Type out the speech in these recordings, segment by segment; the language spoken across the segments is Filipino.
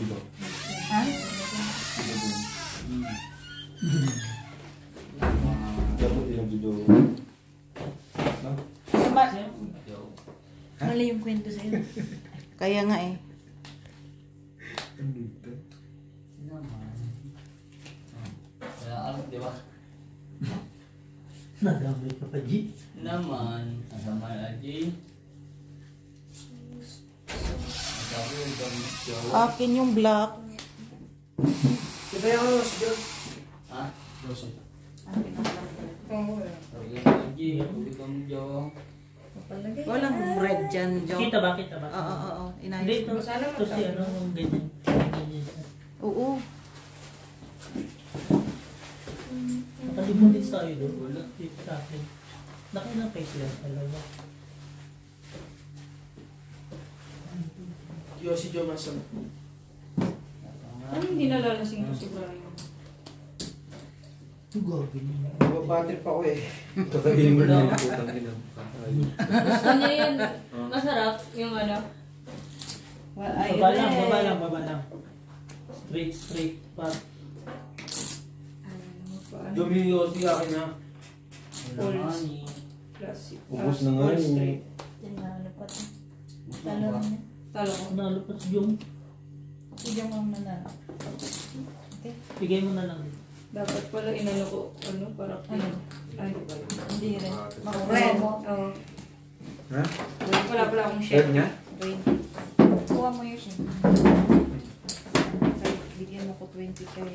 Diba? Ha? Dapat din ang video. Mali yung kwento sa'yo. Kaya nga eh. Kaya ano, di ba? Nadamay ka pa, G. Naman, kasama na G. Sabi yung gamit ko. Akin yung black. Diba yung Rose? Ha? Rose. Akin yung black. Sabi yung G, sabi kang Jo. Walang red dyan, Jo. Kita ba? Kita ba? Oo. Hindi, Inayos ito ko. ito si ano, yung ganyan. Ganyan. Oo. Nakalimutin sa iyo doon. Wala. Dito sa akin. Nakilang face lang. Alam mo. Si Jo Mason. Ano hindi nalalasing ko si Brian? Gagawin niya. Mababattery pa ako eh. Kakainin mo na yung putang ina. Gusto niya yan. Masarap yung ano. Baba lang. Straight. Dumiyos siya akin na. Wala nga ni. Classic. Ubus na nga yun. Yan na, ano pa ito? Talo niya. Talo ko. Nalo pa si Jung. Sige mo na na. Okay. Bigay mo na lang. Dapat pala inano ko, ano, para Ano? Ay, di ba yun? Hindi rin. Red. Oo. Ha? Wala akong Red share. niya? Red. Kuha mo yun siya. Bigyan mo ko 20 kay...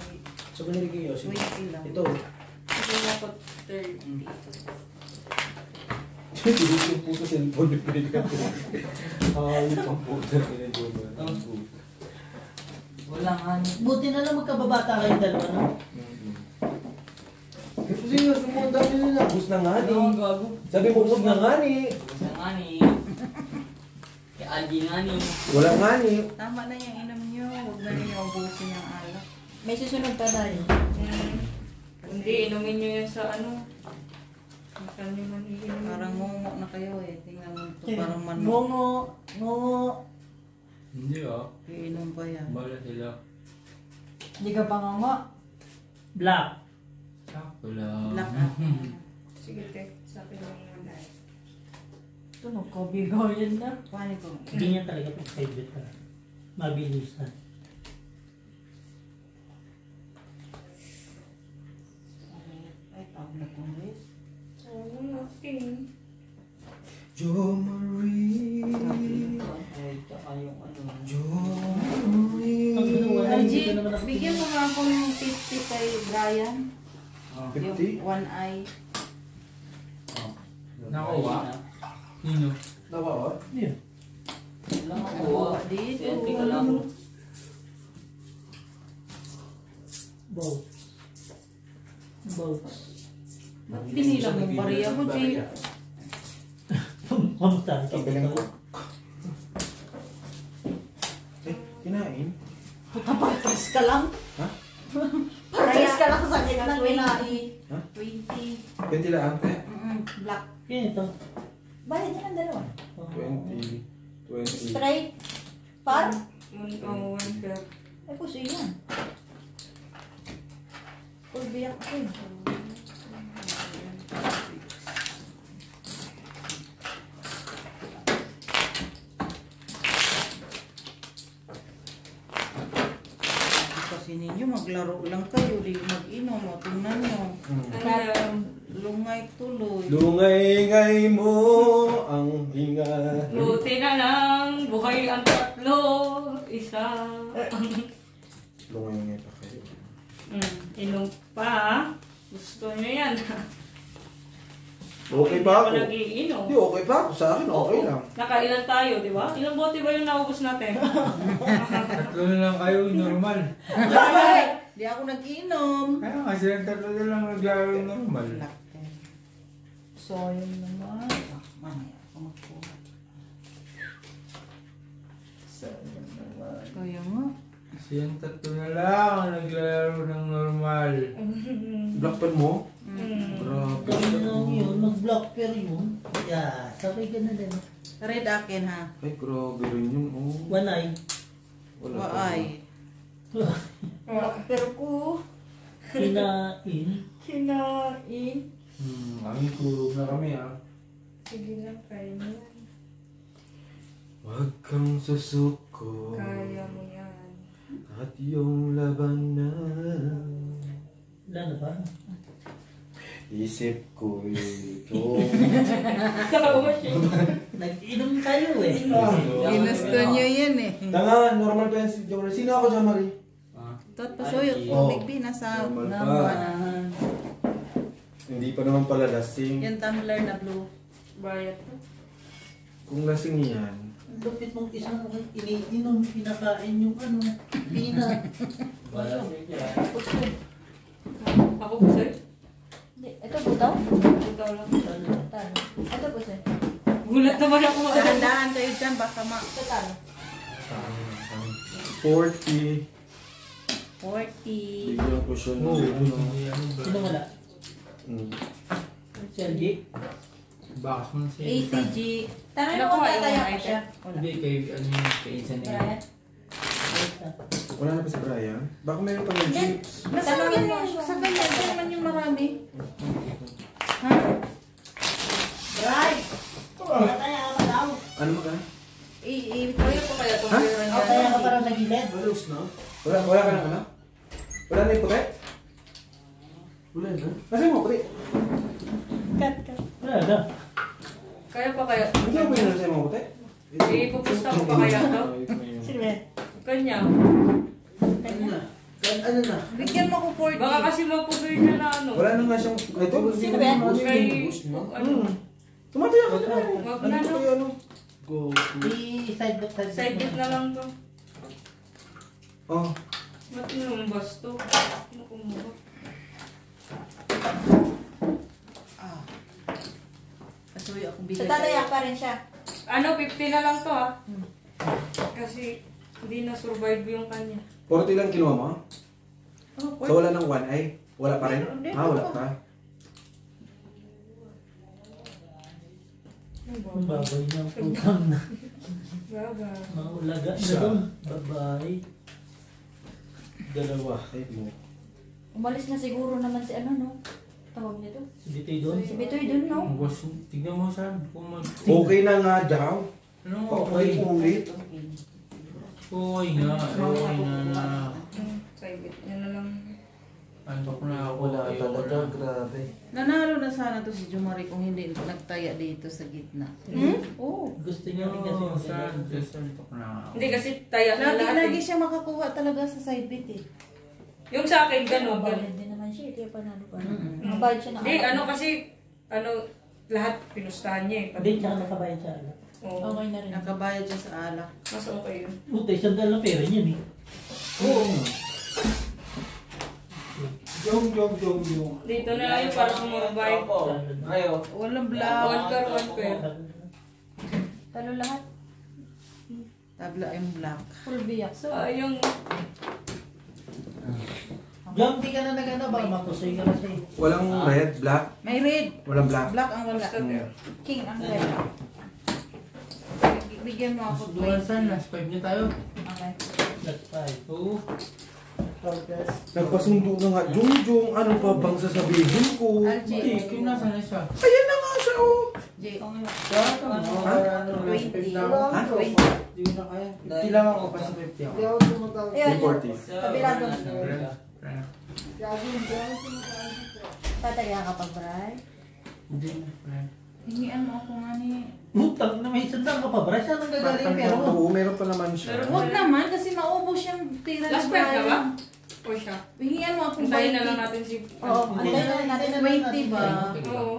Sa binili ko yun. 20 lang. Ito. Bigyan ako 30. Hindi yung puso cellphone yung pinili ko. Yung pang puso na Jo Mason. Wala nga ni. Buti na lang magkababata kayong dalawa, no? Kasi nga, sumunod dami nila. Ubus na nga ni. Ano ang gago? Sabi mo, ubus na nga ni. Wala nga ni. Kaya Aldi nga ni. Wala nga ni. Tama na yung inom nyo. Huwag na ninyo ubusin yung alak. May susunod pa tayo. Hindi, inumin nyo yan sa ano. Masan nyo man iinumin. Parang ngungo na kayo eh. Tingnan mo ito. Parang manok. Ngungo. Hindi ah. Iinom pa yan. Bala sila. Hindi ka pa ngungo? Black. Sakto lang. Black na. Sige, te. Sa akin lang muna eh. Ito, nagkabigaw yan na. Paano ko? Ganyan talaga pag favorite ka. Mabilisan. Ay, tawag na po ulit. Oo, natin. Jo Marie. Ay, tsaka yung ano. Jo Ang Marie. ginawa na Ay, hindi G, ko naman nakikita. bigyan mo nga ako ng 50 kay Brian. Ah, 50? Yung one eye. Nakuha. Nino? Nawa, oh? Yun. Wala nga kuha. Dito. Sente ka lang. Boats. Ba't pinila mo bariya mo, G? Kamusta? Kabilang ko. Kinain? Pares ka lang. Ha? Pares ka lang sa gitna ng kinai. Ha? 20. 20 lang, te. Black. Yan ito. Bayad yan ang dalawa. 20. Straight. Par? One pair. Ay, puso yan. Full biyak ko yun. Kasi ninyo, maglaro lang kayo, di mag-inom, o tingnan nyo. Lungay tuloy. Lungay-ngay mo ang hinga. Luti na lang, buhay ang tatlo, isa. Lungay-ngay pa kayo. Inom pa. Gusto nyo yan. Okay Hindi pa ako ako? nag-iinom. Hindi, okay pa ako. Sa akin, okay lang. Nakailan tayo, di ba? Ilang bote ba yung naubos natin? Tatlo na lang kayo, normal. Di ako nag-inom. Kaya kasi ang tatlo na lang naglaro normal. So, yun naman. Mamaya ako magkuha. Kaya nga. Kasi ang tatlo na lang naglaro ng normal. Black pen mo? Grabe Grabe. lang yun. Mag-blocker yun. Yeah, sabay ka na din. Red akin ha. Ay, grabe rin yun. Oh. One eye. Wala pa. Waay. Pero ko, Kinain. kinain. Kami tulog na kami ah. Sige na, kaya mo yan. Huwag kang susuko Kaya mo yan. at iyong labanan. Wala na ba? Isip ko ito. Tawa siya. Nag-inom tayo eh. Ginusto nyo yan eh. Tanga, normal pa yan si Jomari. Sino ako, Jomari? Tot pasuyot, Oh. tubig bin, nasa Normal pa. nambanahan. Hindi pa naman pala lasing. Yung tumbler na blue. Bayat to. Kung lasing yan, Ang lupit mong isang iniinom, pinakain yung ano, pina. Ako po sir? Ito butaw? Butaw lang. Talo. Ito po sir. Gulat naman ako. Dahan-dahan kayo dyan, baka ma... Ito talo. 40. 40. Bigyan ko siya ng Oo, ano. Sino wala? Mm. Si LG? Bakas mo na siya. 80 G. Tangan Naku, mo ayaw tataya mo ko siya. Hindi, kay ano yung kay Insan niya. Brian? Wala na pa si Brian? Baka mayroon pa ng Hindi. chips. Nasaan Tanungin yan mo yung siya. sa kanya? Diyan naman yung marami. Ha? Right! Tataya ka pa daw. Ano ba ka? Kaya po kaya itong Ha? meron O, taya ka pa raw sa gilid. Malos na? Wala ka na ano? Wala na yung puti? Wala na? Kasi mo puti? Cut. Wala na. Kaya pa kaya? Hindi mo yun sa mga puti? Ipupusta ko pa kaya to? Sino ba? Kanya. Ano na? Bigyan mo ko 40. Baka kasi mapusoy niya na ano. Wala na nga siyang... Ito, Sino ba yan? Kay... Ano? Tumataya ka na. Wag Ano na to no. kayo ano? Go. I-side look side Side bit na lang to. Oh. Ba't yung basto? Ano kumuha? Pasuyo akong Sa bigyan. tataya pa rin siya. Ano, 50 na lang to ah. Kasi hindi na survive yung kanya. 40 lang kinuha mo? Oh, So wala nang 1 ay? Wala pa rin? Hindi, Wala wala. pa. Ang babay ng putang na. Baba. Maulaga na doon. Bye-bye. Dalawa. Ay mo. Umalis na siguro naman si ano no? Tawag nito. Si Bitoy doon. Si Bitoy dun no? Ang boss, tignan mo saan. Kung mag... Okay na nga daw. Ano Okay ulit. Okay nga. Okay na. Side bit niya na lang. Antok na ako. Wala Ayoko talaga. na. Grabe. Nanalo na sana to si Jumari kung hindi nagtaya dito sa gitna. Oo. Gusto niya rin kasi Oo, yung saan? Just antok na ako. Hindi kasi taya na lahat Lagi eh. siya makakuha talaga sa side bit eh. Yung sa akin, gano'n. Mabayad din naman siya. Kaya panalo pa. Mm-mm. Mabayad siya na. Hindi, ano kasi, ano, lahat pinustahan niya eh. Hindi, tsaka nakabayan siya. Oo. Okay na rin. Nakabayad siya sa alak. Mas okay yun. Puta, isang dal na pera niyan eh. Oo. Yung. Dito na lang yung para sumurvive. Ayo. Walang One black. car, one pair. Talo lahat. Tabla yung black. Full biyak. So, yung, Jom, di ka na nag-ano, baka mapusoy ka kasi. Walang red, black. May red. Walang black. Black ang wala. basta there. King ang red. Bigyan mo ako Duwan saan? 20. Last 5 niya tayo. Okay. That's five. Oo. Nagpasundo na nga. Jung, ano pa bang sasabihin ko? Hindi, RJ. kung nasaan na siya. Ayan na nga siya oh. J. Ha? 20. Ha? 20. Hindi na kaya. 50 lang ako, pa sa 50 ako. Ayun, Yung 40. kabila doon. Friend. Tataya ka pa, Bray. Hindi na, friend. Hingian mo ako nga ni... Utang na may sandang ka pa, Bray. Saan ang gagaling yung pera mo? Oo, meron pa naman siya. Meron Huwag naman kasi maubos yung tira Last ni pair ka ba? Brian. O siya. Hingian mo akong Hintayin na 20. lang natin si... Oo, antayin na natin na 20 ba? Oo.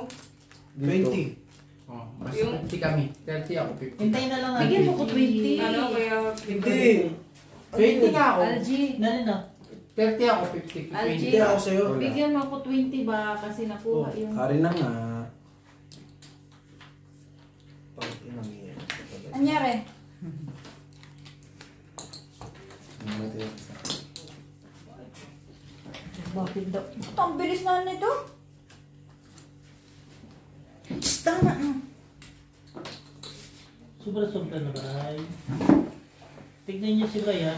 20. Oh, mas Yung- 50 kami. 30 ako, 50. Hintayin na lang natin. Bigyan mo ko 20. Ano, kaya... Hindi. 20 nga ako. Algie. Nalin na. 30 ako, 50. Algie. 20 ako sa'yo. Bigyan mo ako 20 ba? Kasi nakuha yung... Hari na nga. Pagti na nga. Anyari? Bakit daw? Ito, ang bilis na nito. Shh, tama na. Sobra-sobra na, Bray. Tignan niyo si Bray, ha?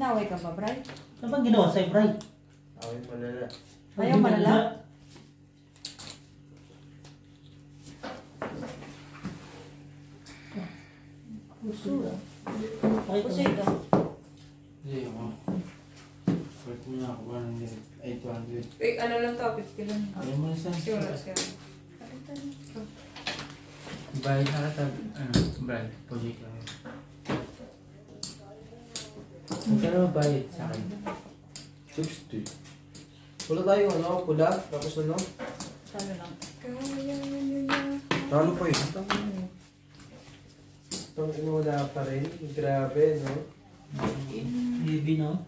Naway ka ba, Bray? Ano bang ginawa sa'yo, Bray? Away malala. Ayaw malala? Puso. Puso ito. Hindi ako. Pwede mo na ako ba ng 800. Eh, ano lang to, 50 lang. Ayaw mo na sa Kasi wala siya. Bayad na ka bayad. Project lang yun. Magkano ba bayad sa akin? 60. Wala tayo, ano, pula, tapos ano? Talo lang. Talo pa yun. Itong wala pa rin. Grabe, no? Baby, no?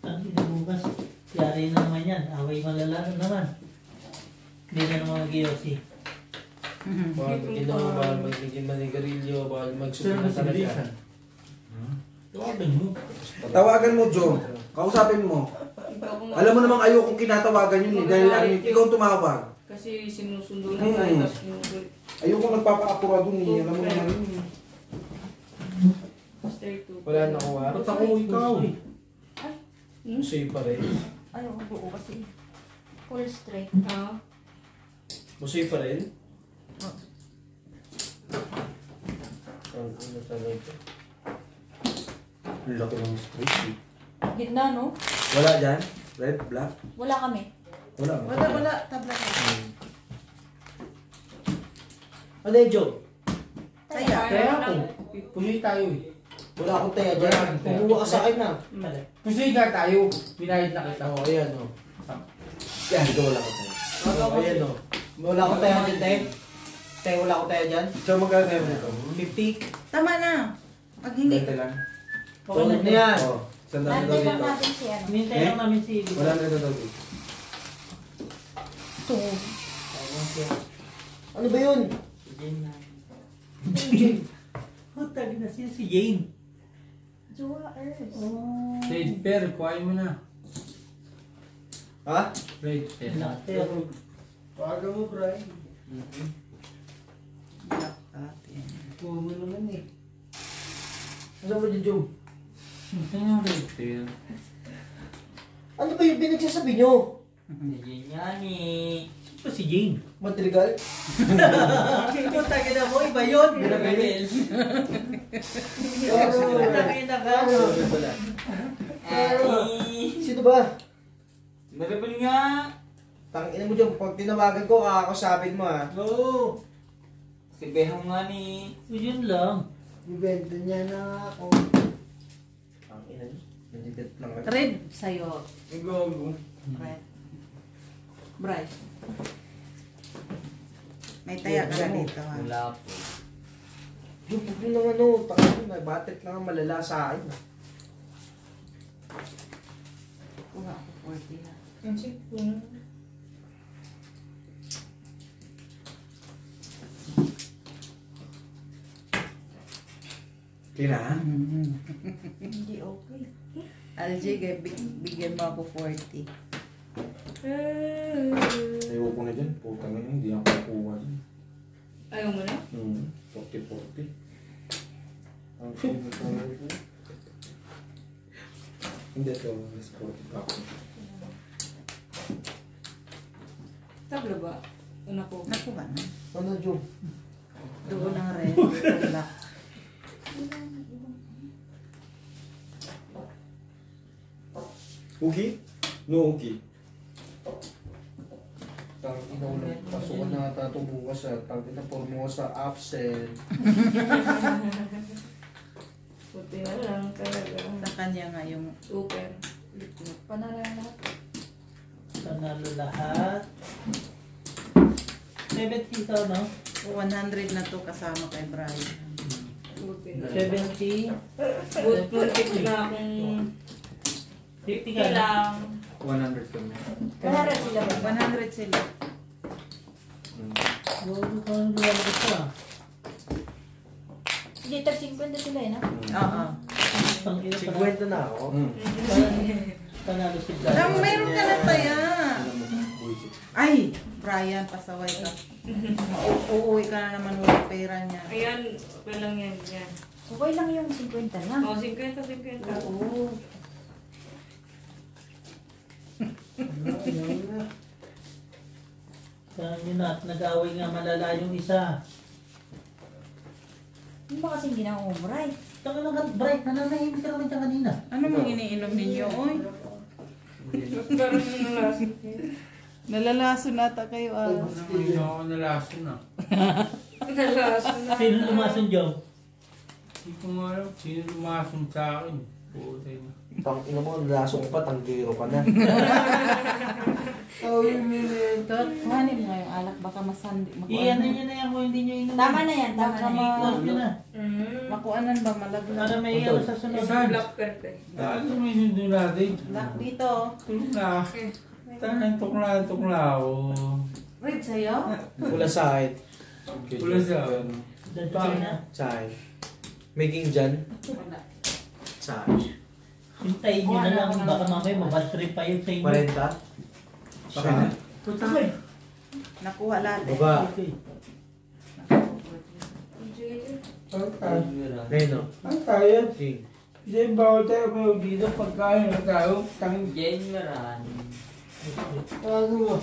Ang bukas. Yari na naman yan. Away malala na naman. Hindi na naman mag-iossi. Bawal mag-inom, bawal magiging manigarilyo, bawal Sir, magsubo na talaga. nasibilisan. Tawagan mo. Tawagan mo, Jom. Kausapin mo. Alam mo namang ayokong kinatawagan yun eh. Dahil ano, ikaw ang tumawag. Kasi sinusundo lang tayo, tapos sinusundo. Ayokong nagpapa-apura dun eh. Alam mo naman yun eh. Straight to. Wala na ako ah. Ba't ako ikaw? Sa'yo pa rin. Ayaw ko buo kasi. Full straight. Ah, Musoy pa rin? Ano talaga? Ang laki ng straight eh. Gitna, no? Wala dyan? Red, black? Wala kami. Wala. Wala. Tabla ka. Ano yung joke? Kaya. Kaya ako. Pusoy tayo eh. Wala akong taya dyan. Kumuha ka sa akin na. Pusoy ka tayo. Binayad na kita. Oo, ayan o. Yan, ito wala akong taya. Oo, ayan o. Wala akong taya dyan, Tay. Tay, wala akong taya dyan. So, magkano tayo nito? 50? Tama na. Pag hindi. 20 lang. Okay na na yan. Oo. Saan dami daw Nantay lang dito? natin si ano. Hinintay lang namin si Wala na daw dito. Ito. Ano ba yun? Tag na siya si Jane. Jowa Earth. Oh. Trade pair, kuhain mo na. Ha? Trade pair. Later. Paga mo, Brian. Black atin. Kuha mo naman eh. Ano ba dyan, Jom? Saan yung trade pair? Ano ba yung pinagsasabi nyo? Yan yan eh. Ito si Jane. Madrigal? Ikaw taga na mo, iba yun. Rebel. Taga na ka. Sino ba? Rebel nga. Tangina mo dyan, pag tinawagan ko, kakakasapin mo ah. Oo. Si Behong nga ni. Yun lang. Ibento niya na ako. Tangina niya. Nandigat lang ako. Red sa'yo. Gago. Red. Bryce. May taya ka na dito ha. Wala po. Yung pag yun ng ano, tangina, batet lang ang malala sa akin. Kuha ako 40 na. Yan siya. Puno. Kina? Hindi okay. Algie, bigyan mo ako 40. Ayoko na dyan, putang ina, hindi ako kukuha dyan. Ayaw mo na? 40-40. Ang sino ko na ito? Hindi ito, mas 40 ako. Tabla ba? Una ko. Nakuha na. Ano, Jom? Doon ang red. Doon black. Ugi? No, Ugi. Tangina ko lang, pasukan na ata ito bukas ah. Tangina, Formosa absent. Puti na lang talaga. Sa kanya nga yung Super. Panalo na lahat. Panalo lahat. 70 ka, no? 100 na to kasama kay Brian. Puti na. 70. Puti na akong 50 ka na. kailang. 100 kami. Panalo sila ba? 100 sila. Bago ka nang lumalabas ka. Hindi, 50 sila eh, no? Oo. Pang-ina pa na. 50 na ako. Panalo si Ah, Brian. mayroon ka na taya. Ay, Brian, pasaway ka. Uuwi ka na naman ulit pera niya. Ayan, okay lang yan. Yan. Okay lang yung 50 lang. O, 50. Oo. Sabi nyo na, at nag-away nga malala yung isa. Hindi ba kasing ginawa mo, right? Saka lang, bright, nananahimik ka naman siya kanina. Ano mang iniinom ninyo, oy? Parang nalasin. Nalalaso nata kayo, ah. Hindi ako nalason na. Nalasin na. Sino lumason, Joe? Hindi ko nga alam sino lumason sa akin. Putay na. Tang ina mo, laso ko pa, tanggiro ka na. Kuhanin mo nga yung alak, baka masandi. Iyan na nyo na yan kung hindi nyo inumin. Tama na yan, tama Baka na yan. I-close nyo na. Makuanan ba malaglag? Para may ano sa sunod. Isang black pepper. Dahil may sundo natin. Black dito. Tulog na. Tanantok na ako. Red sa'yo? Pula sa akin. Pula sa akin. Dadaan na. Sa akin. Making dyan. Wala. Sa akin. Hintayin nyo na lang. Baka mamaya mabad trip pa yun sa inyo. 40. Siya. Puta ko eh. Nakuha lahat eh. Baba. Okay. Ngayon o. Ang tayo. King. Kasi bawal tayo may dito pagkain na tayo. Tangin. General. Ano mo?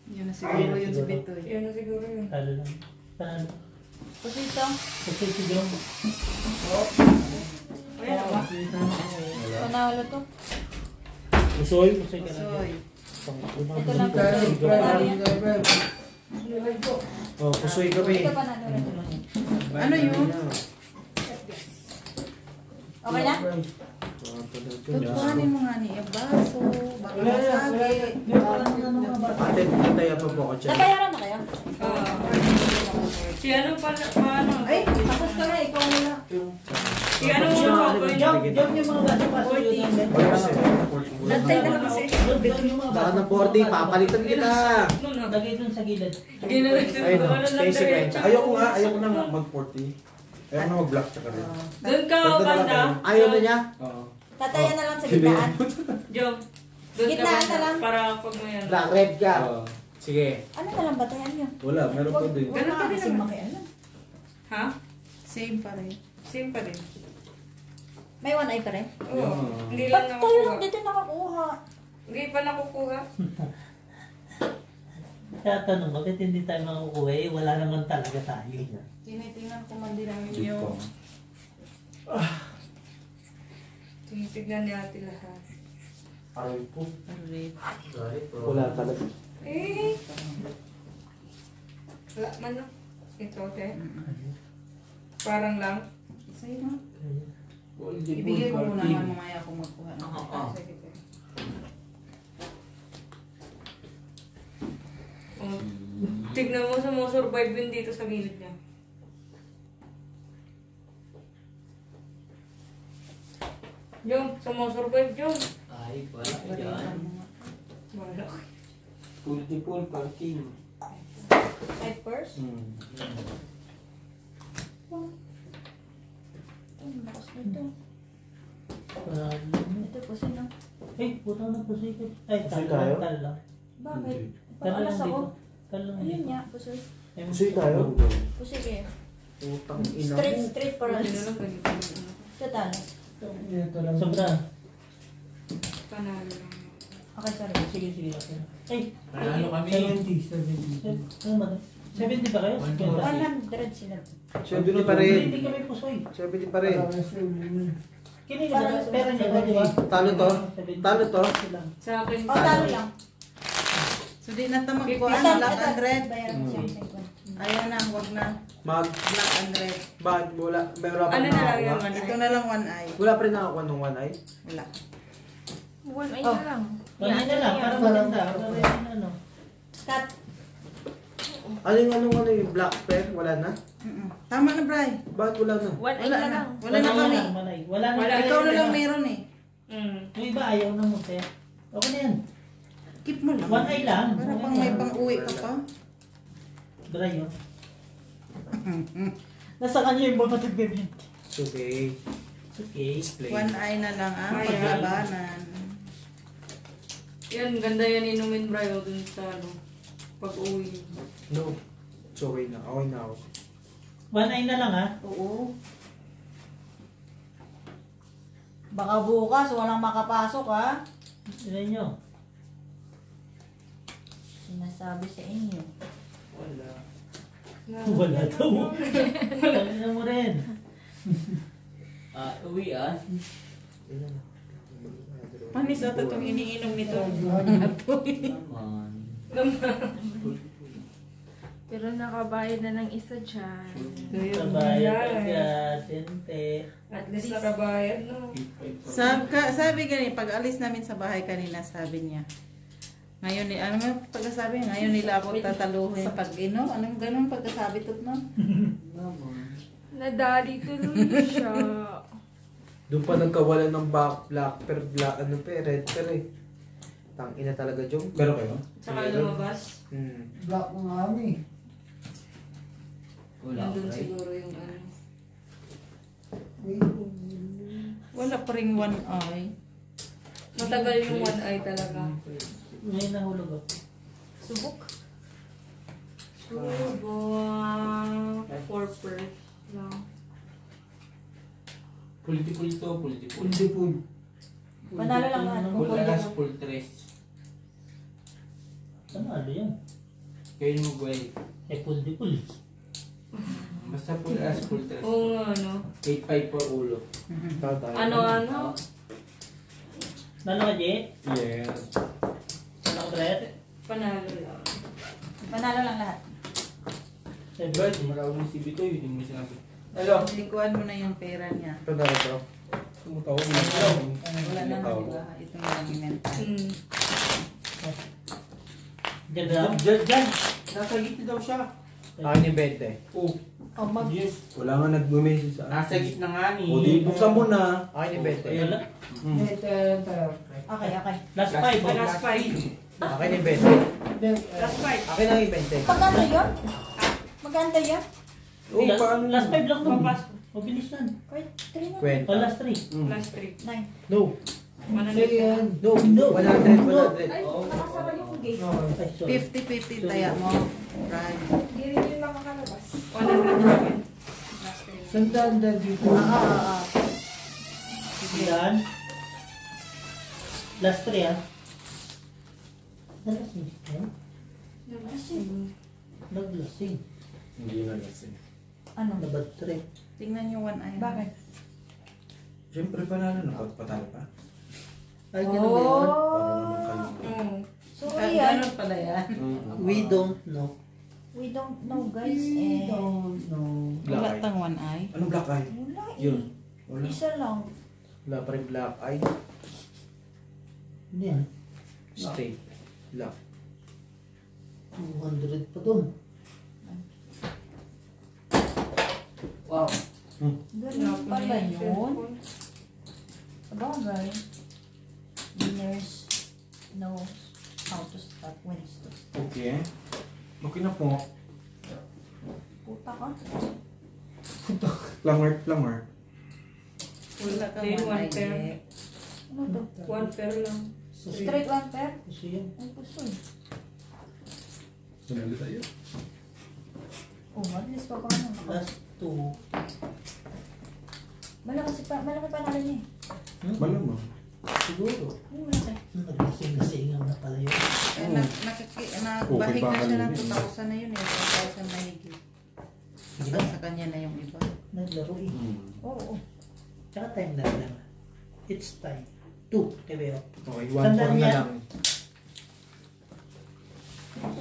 Yun na siguro yun si Bitoy. Yan na siguro yun. Talo lang. Talo. Pusito. Kasi si Joe. Ayan ba? Panalo to. Usoy. Kasi ka lang. Soy. Ito lang po. Tayo. Panalo yan. Oh, pusoy kami. Ito panalo rin. Ano yun? Okay na? Kuhanin mo nga niya baso. Baka masagi. Ate, tataya pa po ako dyan. Nabayaran na kayo? Si ano pala, paano? Ay, tapos ka na, ikaw na. Si ano mo pa ba yun? Joe, Joe yung mga baso pa. 14. Nantay na lang kasi. Baka na 40, papalitan kita. Lagay dun sa gilid. Ayun o, kay 50. Ayoko na mag-40. Ayoko na mag-block tsaka rin. Doon ka, banda. Ayaw na niya? Oo. Tataya na lang sa gitnaan. Job. Doon ka Gitnaan banda. na lang. Para pag may ano. Black red ka. Sige. Ano na lang batayan nyo? Wala, meron pa din. Ganun pa din Kasi naman. makialam. Ha? Same pa rin. Same pa din. May one eye pa rin? Oo. Hindi lang Ba't tayo lang nakukuha. dito nakakuha? Hindi pa nakukuha. Kaya tanong, bakit hindi tayo makukuha eh? Wala naman talaga tayo. Tinitingnan ko man din ang inyo. Tinitignan ni ate lahat. Aray po. Red. Wala talaga. Eh. Wala man no. Ito, te. Parang lang. Sa'yo na. Ibigay ko muna nga mamaya kung magkuha ng Ah, sige, te. Oh. Tignan mo, sumusurvive yun dito sa gilid niya. Jom, sumusurvive, Jom. Ay, wala ka dyan. Balikan mo nga. Wala. Multiple parking. Head first? Ang lakas nito. Ito po sino? Eh, putang na pusoy ko. Ay, Pusoy tal tayo? lang, tal lang. Bakit? Tal lang Pang-alas ako. dito. Tal lang Ayun dito. niya, pusoy. Eh, Pusoy tayo. Pusoy kayo. Putang ina Straight, mo. straight para sa talas. Ito lang. Sobra. Panalo lang. Okay, sorry. Sige, sige. Okay. Ay, Panalo kami. 70. ano ba? 70 ba kayo? 100 sila. 70 pa rin. Hindi kami pusoy. 70 pa rin. Kini ba? Pera niya ba, di ba? Talo to? Talo to? Sa akin, O, talo lang. So di na ito magkuha Ito, ng black ito. and red. Bayaran ko siya. Ayaw na, huwag na. Mag, Black and red. bakit wala? May wala pa ano rin na lang nakakuha? yung one Ito eye? na lang one eye. Wala pa rin nakakuha ng one eye? Wala. One eye Oh. na lang. Wala na lang, para maganda. Para yung ano. Cut. Ano yung black pen? Wala na? Tama na, Bri. Bakit wala na? One eye Wala na na. lang. Wala na kami. Malay. Wala na. Wala. Ikaw na lang meron eh. Yung iba ayaw na mo, te. Okay na yan. Keep mo lang. One eye lang. Para pang may pang-uwi ka pa. Dry yun. Nasa kanya yung mga tigbibin. It's okay. Okay. Explain. One eye na lang ang Ayan. paglabanan. Yan, ganda yan inumin, Bri, o dun sa ano, pag-uwi. No. It's okay na. Okay na ako. 1 eye na lang ha. Oo. Baka bukas walang makapasok ha. Ilan nyo? Sinasabi sa inyo. Wala. Wala daw. Wala mo rin. Uwi ah. Panis ata itong iniinom nito. Naman. Pero nakabayad na ng isa dyan. Kabayad agad. Tente. At least nakabayad, no? Sabi ganun, pag alis namin sa bahay kanina, sabi niya. Ngayon, ano nga pagkasabi niya, ngayon nila ako tataluhin pag inom. Anong ganun pagkasabi tot no? Nadali tuloy siya. Doon pa nagkawalan ng black red per eh. Tangina talaga, Jong. Pero kayo? Tsaka lumabas. Black nga kami. Wala Nandun okay. siguro yung ano. Wala pa ring one eye. Matagal yung one eye talaga. Ngayon nahulog ako. Subok. Subok. Corporate lang. Political to, political. Puldi-pul. Panalo lang lahat. Kung Full pwede alas, mo. full tres. Ano yan? Kayo mo buhay. Eh, puldi-pul. Basta full alas, full tres. Oo nga, no? 8-5 per ulo. Ano? Nalo ka, Jet? Yes. Nalo ka, Brett? Panalo lang. Panalo lang lahat. Brad, malawag mo si Bito, yun yung may sinabi. Hello? Likuan mo na yung pera niya. Ito na ito. Tumutaw mo. Wala na nga, di ba? Ito na lang imenta. Diyan na lang? Diyan! Nasa gitna daw siya. Akin yung 20. Oh, O mag... yes. Wala nga nag-message sa Nasa gitna nga ni. O di, buksan mo na. Akin yung 20. Wala. Okay, okay. Last 5. Last five. Akin yung 20. Last five. Akin lang yung 20. Magkano yun? Magkano yun? Oo, paano? Last 5 lang to. Papas. Mabilis yan. Wait, 3 na. Kwenta. O, last 3. Last three. 9. No. 100. No. 100. Ay, nakasama yung gate. Ay, sorry. 50-50 taya mo. Right. Hindi rin yun lang makalabas. 100. Last three. Sandaan na dito. Yan. Last 3 ah. Nalasing siya. Naglasing. Hindi na lasing. Ano? Nabad trip. Tingnan yung one eye. Bakit? Siyempre panalo na. Patalo pa. Ay, ganun ba yun? Para naman kayo. Oo. So, Ah, yan. ganun pala yan. We don't know. We don't know, guys. We don't know. Black Wala eye. tang one eye. Anong black eye? Wala eh. Yun. Wala. Isa lang. Wala pa rin black eye. Ano yan? Straight. Black. 200 pa dun. Wow. Ganun pala yun. Sabagay. Winners knows how to start wins to start. Okay. Okay na po. Puta ka. Planger. Wala kang Then, one one eye. pair. eh. Ano to? One pair lang. Straight one pair? Kasi yan. Ay, gusto eh. Sunalo tayo. Oh, at least pa paano. Last 2. Malaki panalo niya eh. Malamang. Siguro. Ay, malaki. Naglasing-lasingan na pala yun. Eh, nagbahig na siya ng 2,000 na yun eh. 2,000 na higit. Sige At na. sa kanya na yung iba. Naglaro eh. Oo. Tsaka time na lang. It's time. 2. Tibeo. Okay, 1-4 Tandaan na yan. lang.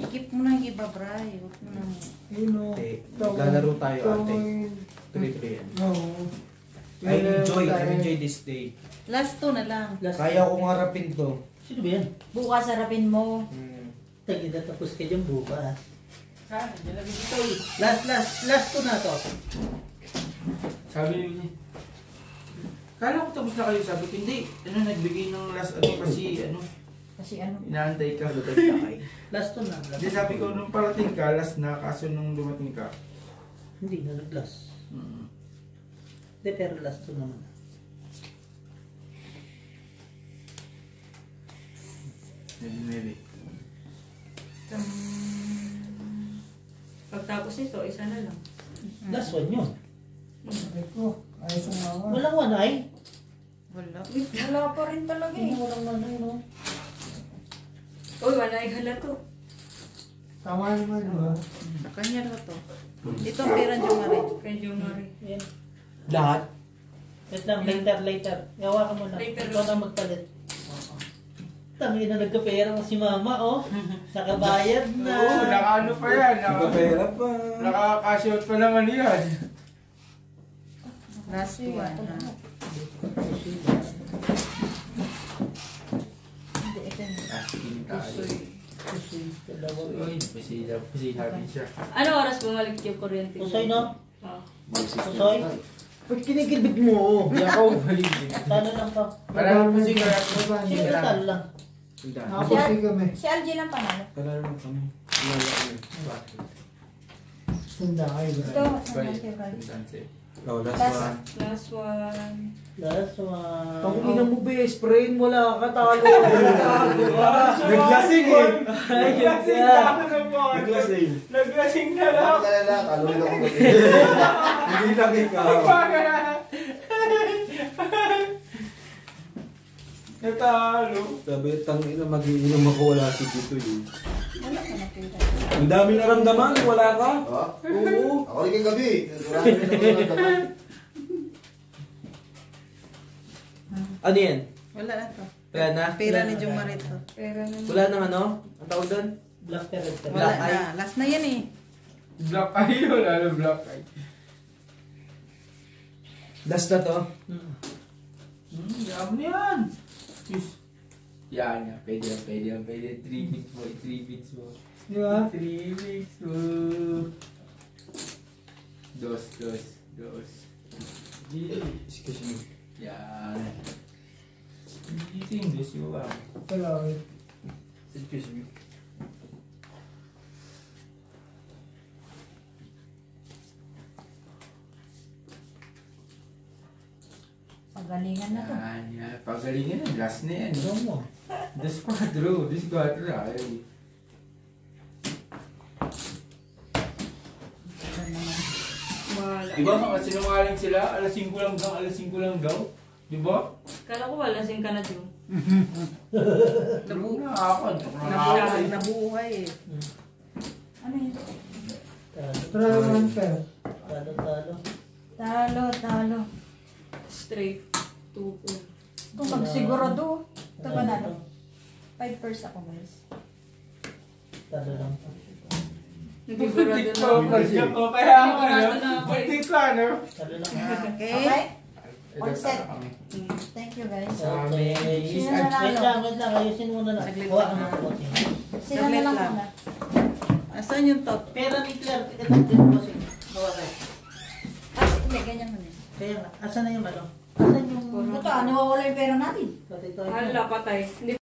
Ikip mo na yung iba, Bray. Huwag mo nang... Okay. Maglalaro tayo ate. 3-3 yan. I enjoy this day. Last 2 na lang. Last Kaya kong harapin to. Sino ba yan? Bukas harapin mo. Tagida tapos ka dyan bukas. Last 2 na to. Sabi niya, kala ko tapos na kayo, sabi ko, hindi. Ano, nagbigay ng last ano kasi, ano, Kasi ano. inaantay ka. Last 2 na. Hindi, sabi ko, nung parating ka, last na, kaso nung dumating ka. Hindi na nag-last. Hindi, pero last 2 naman. Maybe. Pagtapos nito, isa na lang. Last one yun. Eko, ayos ang mga. Walang wanay. Wala. Wala pa rin talaga eh. Walang wanay, no? Uy, wala yung hala to. Tama naman, di ba? Sa kanya na to. Ito ang pera niyo nga rin. Kay Jomari. Yan. Lahat? Wait lang, later. Yawa ka muna. Later. Ikaw na magpalit. Tangi na nagkapera si mama, oh. Nakabayad na. Oo, nakaano pa yan. Pera pa. Nakaka-cash out pa naman yan. Last one. Ha? Hindi, ito na. Asking tayo. Dalawa. Uy, pasihabi siya. Ano oras bumalik yung kuryente? Pusoy, no? Ah. Pusoy. Ba't kinikilbit mo? Hindi ako balik. Talo lang to. Parang kasi kaya Sige, talo lang. Nakapusi kami. Si Algie lang panalo. Kalaro na kami. Kalaro kami. Tanda kayo ba? Ito, saan kayo guys? Oh, last Last- one. Last one. Last one. Tangina mo, be. Sprayin mo lang. Katalo. Naglasing eh. Naglasing na ako ng bote. Naglasing. Naglasing na lang. Talo na ako. Hindi lang ikaw. Natalo. Sabi, tangina, mag-iinom ako. Wala si Tito yun. Wala ka na pera. Ang dami naramdaman. Wala ka? Ha? Oo. Ako rin kay gabi. Marami na naman naman. Ano yan? Wala na to. Wala na? Pera ni Jomari to. Pera na. Wala nang ano? Ang tawag doon? Black Terror. Wala Black eye. na. Last na yan eh. Black eye yun. Ano black eye? Last na to. Yaman yan. Yes. Yan yan. Pwede yan. 3 bits mo. 3 bits mo. Di ba? 3 bits mo. Dos. Excuse me. Yan. Eating this you are. Hello. Excuse me. Pagalingan na to. Yan. Pagalingan yan. Last na yan. Ano mo? Dos 4. Ay. Wala. Di ba mga sinungaling sila? Alas 5 lang daw. Di ba? Kala ko wala sing ka na Jom. Nabuo na ako. Nabuhay eh. Ano yun? Talo. Straight. 2 po. Kung pagsigurado, ito panalo. 5 first ako guys. Talo lang. Nagigurado na ako. Kaya ako, Nagigurado na ako eh. Butik ka, no? Talo lang. Okay. Okay? All Ito, set. kami. Thank you guys. Okay. Sino nanalo? Wait lang. Ayusin muna na. Saglit Kuha lang. ka ng bote. Sino na lang lang. muna? Asan yung top? Pera ni Claire. Ito din boss. Gawa kayo. Hindi, ganyan mo na. Kaya nga. Asan na yung ano? Asan yung... Ito, nawawala yung pera natin. Pati ito. Hala, patay. Hindi